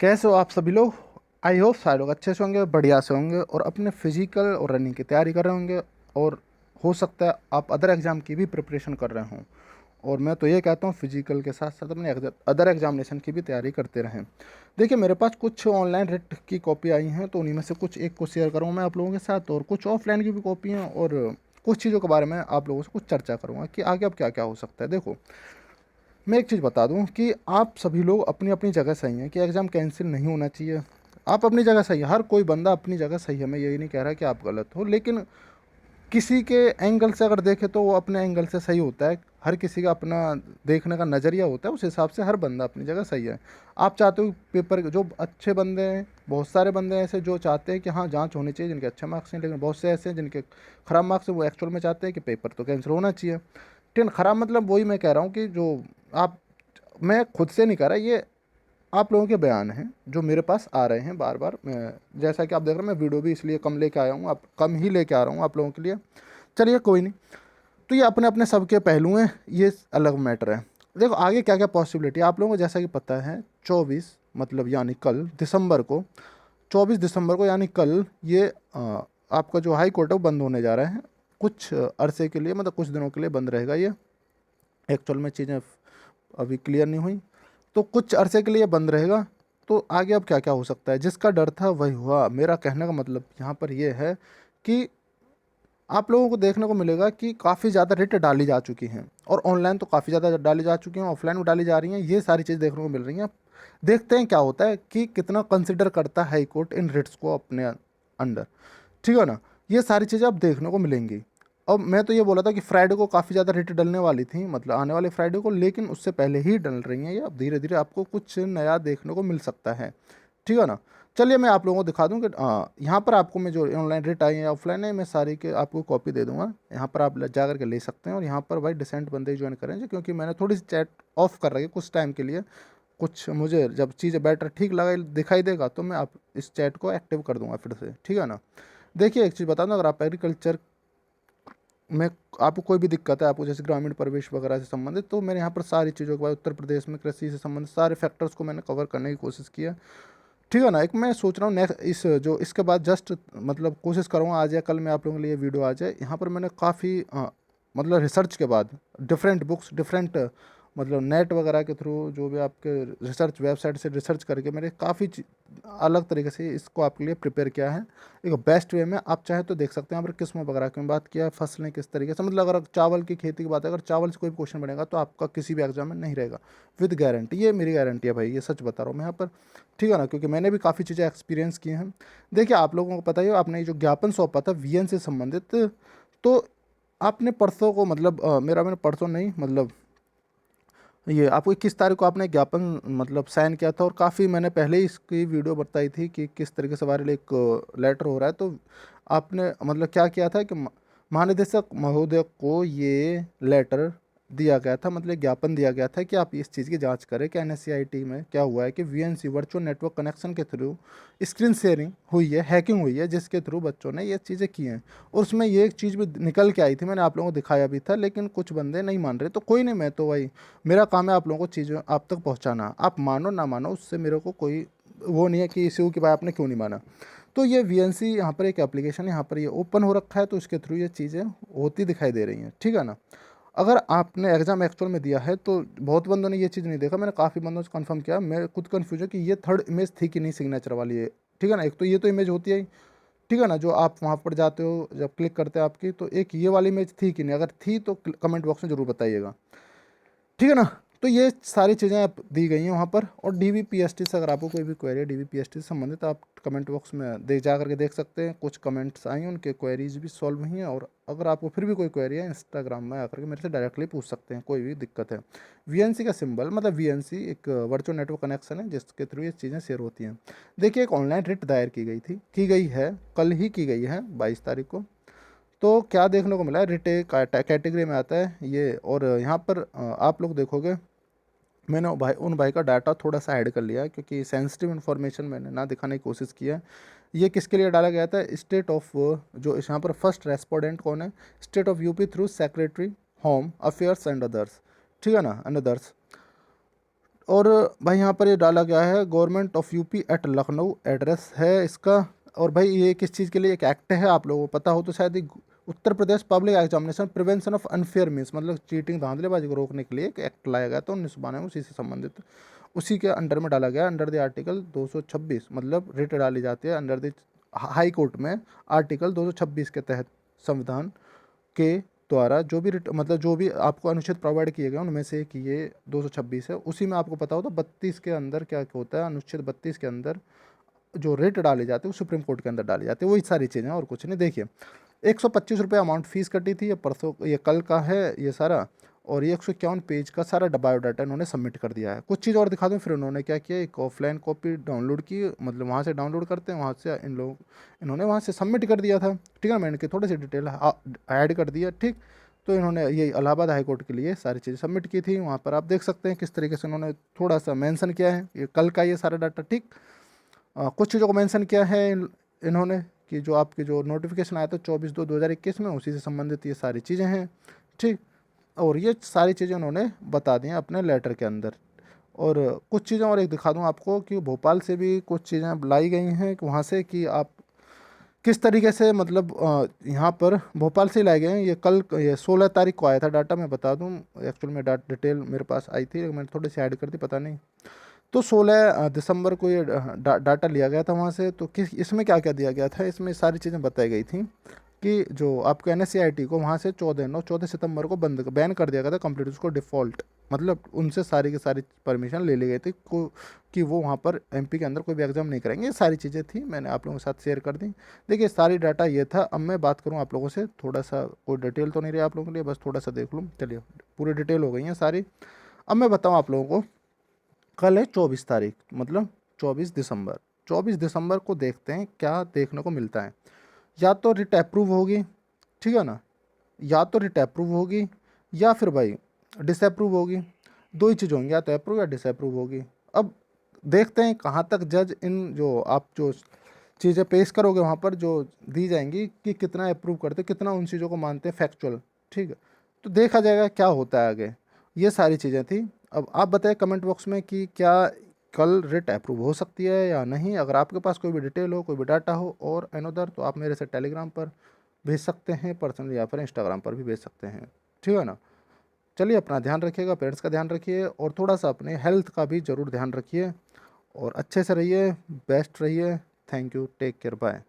कैसे हो आप सभी लोग। आई होप सारे लोग अच्छे से होंगे, बढ़िया से होंगे और अपने फिजिकल और रनिंग की तैयारी कर रहे होंगे। और हो सकता है आप अदर एग्ज़ाम की भी प्रिपरेशन कर रहे हों। और मैं तो ये कहता हूँ फिजिकल के साथ साथ अपने अदर एग्जामिनेशन की भी तैयारी करते रहें। देखिए मेरे पास कुछ ऑनलाइन रिट की कॉपी आई हैं, तो उन्हीं में से कुछ एक को शेयर करूँगा मैं आप लोगों के साथ, और कुछ ऑफलाइन की भी कॉपी हैं, और कुछ चीज़ों के बारे में आप लोगों से कुछ चर्चा करूँगा कि आगे अब क्या क्या हो सकता है। देखो, मैं एक चीज़ बता दूं कि आप सभी लोग अपनी अपनी जगह सही हैं, कि एग्ज़ाम कैंसिल नहीं होना चाहिए। आप अपनी जगह सही है, हर कोई बंदा अपनी जगह सही है, मैं यही नहीं कह रहा कि आप गलत हो, लेकिन किसी के एंगल से अगर देखें तो वो अपने एंगल से सही होता है। हर किसी का अपना देखने का नज़रिया होता है, उस हिसाब से हर बंदा अपनी जगह सही है। आप चाहते हो पेपर जो अच्छे बंदे हैं, बहुत सारे बंदे हैं ऐसे जो चाहते हैं कि हाँ जांच होनी चाहिए, जिनके अच्छे मार्क्स हैं, लेकिन बहुत से ऐसे हैं जिनके ख़राब मार्क्स हैं, वो एक्चुअल में चाहते हैं कि पेपर तो कैंसिल होना चाहिए। ठीक, ख़राब मतलब वही मैं कह रहा हूँ कि जो आप, मैं खुद से नहीं कह रहा, ये आप लोगों के बयान हैं जो मेरे पास आ रहे हैं बार बार। जैसा कि आप देख रहे हैं, मैं वीडियो भी इसलिए कम लेके आया हूँ, आप कम ही लेके आ रहा हूँ आप लोगों के लिए। चलिए कोई नहीं। तो ये अपने अपने सबके पहलू हैं, ये अलग मैटर है। देखो आगे क्या क्या पॉसिबिलिटी आप लोगों को जैसा कि पता है, 24 मतलब यानी कल दिसंबर को, 24 दिसंबर को यानी कल ये आपका जो हाई कोर्ट है वो बंद होने जा रहा है। कुछ अरसे के लिए, मतलब कुछ दिनों के लिए बंद रहेगा ये। एक्चुअल में चीज़ें अभी क्लियर नहीं हुई, तो कुछ अरसे के लिए बंद रहेगा। तो आगे अब क्या क्या हो सकता है, जिसका डर था वही हुआ। मेरा कहने का मतलब यहाँ पर यह है कि आप लोगों को देखने को मिलेगा कि काफ़ी ज़्यादा रिट डाली जा चुकी हैं, और ऑनलाइन तो काफ़ी ज़्यादा डाली जा चुकी हैं, ऑफलाइन भी डाली जा रही हैं। ये सारी चीज़ देखने को मिल रही हैं। देखते हैं क्या होता है कि कितना कंसिडर करता है हाई कोर्ट इन रिट्स को अपने अंडर। ठीक है ना। ये सारी चीज़ें अब देखने को मिलेंगी। अब मैं तो ये बोला था कि फ्राइडे को काफ़ी ज़्यादा रेट डलने वाली थी, मतलब आने वाले फ्राइडे को, लेकिन उससे पहले ही डल रही हैं ये। अब धीरे धीरे आपको कुछ नया देखने को मिल सकता है। ठीक है ना। चलिए मैं आप लोगों को दिखा दूं कि यहाँ पर आपको मैं जो ऑनलाइन रेट आई है ऑफलाइन है, मैं सारी के आपको कॉपी दे दूंगा। यहाँ पर आप जा करके ले सकते हैं, और यहाँ पर भाई डिसेंट बंदे ज्वाइन करें, क्योंकि मैंने थोड़ी सी चैट ऑफ कर रखी है कुछ टाइम के लिए। कुछ मुझे जब चीज़ें बेटर ठीक लगा दिखाई देगा तो मैं आप इस चैट को एक्टिव कर दूंगा फिर से। ठीक है ना। देखिए एक चीज़ बता दूं, अगर आप एग्रीकल्चर में आपको कोई भी दिक्कत है, आपको जैसे ग्रामीण परिवेश वगैरह से संबंधित, तो मैंने यहाँ पर सारी चीज़ों के बाद उत्तर प्रदेश में कृषि से संबंधित सारे फैक्टर्स को मैंने कवर करने की कोशिश की है। ठीक है ना। एक मैं सोच रहा हूँ नेक्स्ट इस जो इसके बाद जस्ट मतलब कोशिश करूँगा आज या कल में आप लोगों के लिए वीडियो आ जाए। यहाँ पर मैंने काफ़ी मतलब रिसर्च के बाद डिफरेंट बुक्स, डिफरेंट मतलब नेट वगैरह के थ्रू, जो भी आपके रिसर्च वेबसाइट से रिसर्च करके मैंने काफ़ी अलग तरीके से इसको आपके लिए प्रिपेयर किया है एक बेस्ट वे में। आप चाहे तो देख सकते हैं। यहाँ पर किस्मों वगैरह की बात किया है, फसलें किस तरीके से, मतलब अगर चावल की खेती की बात है, अगर चावल से कोई भी क्वेश्चन बनेगा तो आपका किसी भी एग्जाम में नहीं रहेगा, विद गारंटी। ये मेरी गारंटी है भाई, ये सच बता रहा हूँ मैं यहाँ पर। ठीक है ना, क्योंकि मैंने भी काफ़ी चीज़ें एक्सपीरियंस की हैं। देखिए आप लोगों को पता ही है, आपने ये जो ज्ञापन सौंपा था वीएन से संबंधित, तो आपने परसों को, मतलब मैंने परसों नहीं, मतलब ये आपको 21 तारीख को आपने ज्ञापन मतलब साइन किया था, और काफ़ी मैंने पहले ही इसकी वीडियो बताई थी कि किस तरीके से हमारे लिए एक लेटर हो रहा है। तो आपने मतलब क्या किया था कि महानिदेशक महोदय को ये लेटर दिया गया था, मतलब एक ज्ञापन दिया गया था कि आप इस चीज़ की जांच करें कि एनएससीआईटी में क्या हुआ है कि वीएनसी वर्चुअल नेटवर्क कनेक्शन के थ्रू स्क्रीन शेयरिंग हुई है, हैकिंग हुई है, जिसके थ्रू बच्चों ने ये चीज़ें की हैं। और उसमें ये एक चीज़ भी निकल के आई थी, मैंने आप लोगों को दिखाया भी था, लेकिन कुछ बंदे नहीं मान रहे। तो कोई नहीं, मैं तो वही, मेरा काम है आप लोगों को चीज़ें आप तक पहुंचाना। आप मानो ना मानो, उससे मेरे को कोई वो नहीं है कि इशू कि भाई आपने क्यों नहीं माना। तो ये वीएनसी यहाँ पर एक एप्लीकेशन है, यहाँ पर ये ओपन हो रखा है, तो इसके थ्रू ये चीज़ें होती दिखाई दे रही हैं। ठीक है ना। अगर आपने एग्जाम एक्चुअल में दिया है तो बहुत बंदों ने ये चीज़ नहीं देखा, मैंने काफ़ी बंदों से कंफर्म किया, मैं खुद कन्फ्यूज है कि ये थर्ड इमेज थी कि नहीं सिग्नेचर वाली है। ठीक है ना। एक तो ये तो इमेज होती है ही, ठीक है ना, जो आप वहाँ पर जाते हो जब क्लिक करते हैं आपकी, तो एक ये वाली इमेज थी कि नहीं, अगर थी तो कमेंट बॉक्स में ज़रूर बताइएगा। ठीक है ना। तो ये सारी चीज़ें आप दी गई हैं वहाँ पर। और डीवीपीएसटी से अगर आपको कोई भी क्वेरी है डीवीपीएसटी से संबंधित, आप कमेंट बॉक्स में दे जा करके देख सकते हैं। कुछ कमेंट्स आई हैं, उनके क्वेरीज भी सॉल्व हुई हैं। और अगर आपको फिर भी कोई क्वेरी है, इंस्टाग्राम में आकर के मेरे से डायरेक्टली पूछ सकते हैं, कोई भी दिक्कत है। वीएनसी का सिंबल, मतलब वीएनसी एक वर्चुअल नेटवर्क कनेक्शन है जिसके थ्रू ये चीज़ें शेयर होती हैं। देखिए एक ऑनलाइन रिट दायर की गई थी, की गई है, कल ही की गई है 22 तारीख को। तो क्या देखने को मिला है, रिटे कैटेगरी में आता है ये। और यहाँ पर आप लोग देखोगे, मैंने उन भाई का डाटा थोड़ा सा ऐड कर लिया है, क्योंकि सेंसिटिव इन्फॉर्मेशन मैंने ना दिखाने की कोशिश की है। ये किसके लिए डाला गया था, स्टेट ऑफ, जो इस यहाँ पर फर्स्ट रेस्पोंडेंट कौन है, state of UP through secretary home affairs and others. ठीक है ना, एंड अदर्स। और भाई यहाँ पर ये डाला गया है government of UP at Lucknow address है इसका। और भाई ये किस चीज़ के लिए एक एक्ट है, आप लोगों को पता हो तो शायद ये Uttar Pradesh public examination prevention of unfair means मतलब चीटिंग धांधलेबाजी को रोकने के लिए एक एक्ट लाया गया था 1992 में, उसी से संबंधित उसी के अंडर में डाला गया, अंडर द आर्टिकल 226 मतलब रिट डाली जाती है अंडर द हाई कोर्ट में आर्टिकल 226 के तहत संविधान के द्वारा जो भी मतलब जो भी आपको अनुच्छेद प्रोवाइड किए गए उनमें से एक ये 226 है। उसी में आपको पता हो तो 32 के अंदर क्या होता है, अनुच्छेद 32 के अंदर जो रेट डाले जाते हैं वो सुप्रीम कोर्ट के अंदर डाले जाते हैं, वही सारी चीज़ें और कुछ नहीं। देखिए 125 रुपये अमाउंट फीस कटी थी, ये परसों ये कल का है ये सारा, और ये 151 पेज का सारा बायोडाटा इन्होंने सबमिट कर दिया है। कुछ चीज़ और दिखा दूँ, फिर उन्होंने क्या किया, एक ऑफलाइन कॉपी डाउनलोड की, मतलब वहाँ से डाउनलोड करते हैं, वहाँ से इन्होंने वहाँ से सबमिट कर दिया था, ठीक है। मैंने इनकी थोड़ी सी डिटेल ऐड कर दिया, ठीक। तो इन्होंने ये इलाहाबाद हाई कोर्ट के लिए सारी चीज़ें सबमिट की थी, वहाँ पर आप देख सकते हैं किस तरीके से उन्होंने थोड़ा सा मेंशन किया है, ये कल का ये सारा डाटा, ठीक। कुछ चीज़ों को मेंशन किया है इन्होंने कि जो आपके जो नोटिफिकेशन आया था 24/2/2021 में, उसी से संबंधित ये सारी चीज़ें हैं, ठीक। और ये सारी चीज़ें उन्होंने बता दी हैं अपने लेटर के अंदर। और कुछ चीज़ें और एक दिखा दूं आपको कि भोपाल से भी कुछ चीज़ें लाई गई हैं कि वहाँ से कि आप किस तरीके से मतलब यहाँ पर भोपाल से लाई गए हैं। ये कल ये 16 तारीख को आया था डाटा, मैं बता दूं एक्चुअल में डिटेल मेरे पास आई थी, मैंने थोड़ी सी ऐड कर दी, पता नहीं। तो 16 दिसंबर को ये डाटा लिया गया था वहाँ से। तो किस इसमें क्या क्या दिया गया था, इसमें सारी चीज़ें बताई गई थी कि जो आपको NSCIT को वहाँ से 14 सितंबर को बैन कर दिया गया था कंप्लीट, उसको डिफ़ॉल्ट मतलब उनसे सारी की सारी परमिशन ले ली गई थी कि वो वहाँ पर MP के अंदर कोई भी एग्ज़ाम नहीं करेंगे। ये सारी चीज़ें थी, मैंने आप लोगों के साथ शेयर कर दी। देखिए सारी डाटा ये था। अब मैं बात करूँ आप लोगों से, थोड़ा सा कोई डिटेल तो नहीं रही आप लोगों के लिए, बस थोड़ा सा देख लूँ। चलिए पूरी डिटेल हो गई है सारी। अब मैं बताऊँ आप लोगों को, कल है 24 तारीख मतलब 24 दिसंबर, 24 दिसंबर को देखते हैं क्या देखने को मिलता है। या तो रिट अप्रूव होगी, ठीक है ना, या तो रिट अप्रूव होगी या फिर भाई डिसअप्रूव होगी, दो ही चीज़ होंगी, या तो अप्रूव या डिसअप्रूव होगी। अब देखते हैं कहाँ तक जज इन जो आप जो चीज़ें पेश करोगे वहाँ पर जो दी जाएंगी कि कितना अप्रूव करते, कितना उन चीज़ों को मानते हैं फैक्चुअल, ठीक है। तो देखा जाएगा क्या होता है आगे। ये सारी चीज़ें थी। अब आप बताएं कमेंट बॉक्स में कि क्या कल रिट अप्रूव हो सकती है या नहीं। अगर आपके पास कोई भी डिटेल हो, कोई भी डाटा हो और अनदर, तो आप मेरे से टेलीग्राम पर भेज सकते हैं पर्सनली, या फिर इंस्टाग्राम पर भी भेज सकते हैं, ठीक है ना। चलिए अपना ध्यान रखिएगा, पेरेंट्स का ध्यान रखिए, और थोड़ा सा अपने हेल्थ का भी ज़रूर ध्यान रखिए, और अच्छे से रहिए, बेस्ट रहिए। Thank you, take care, bye.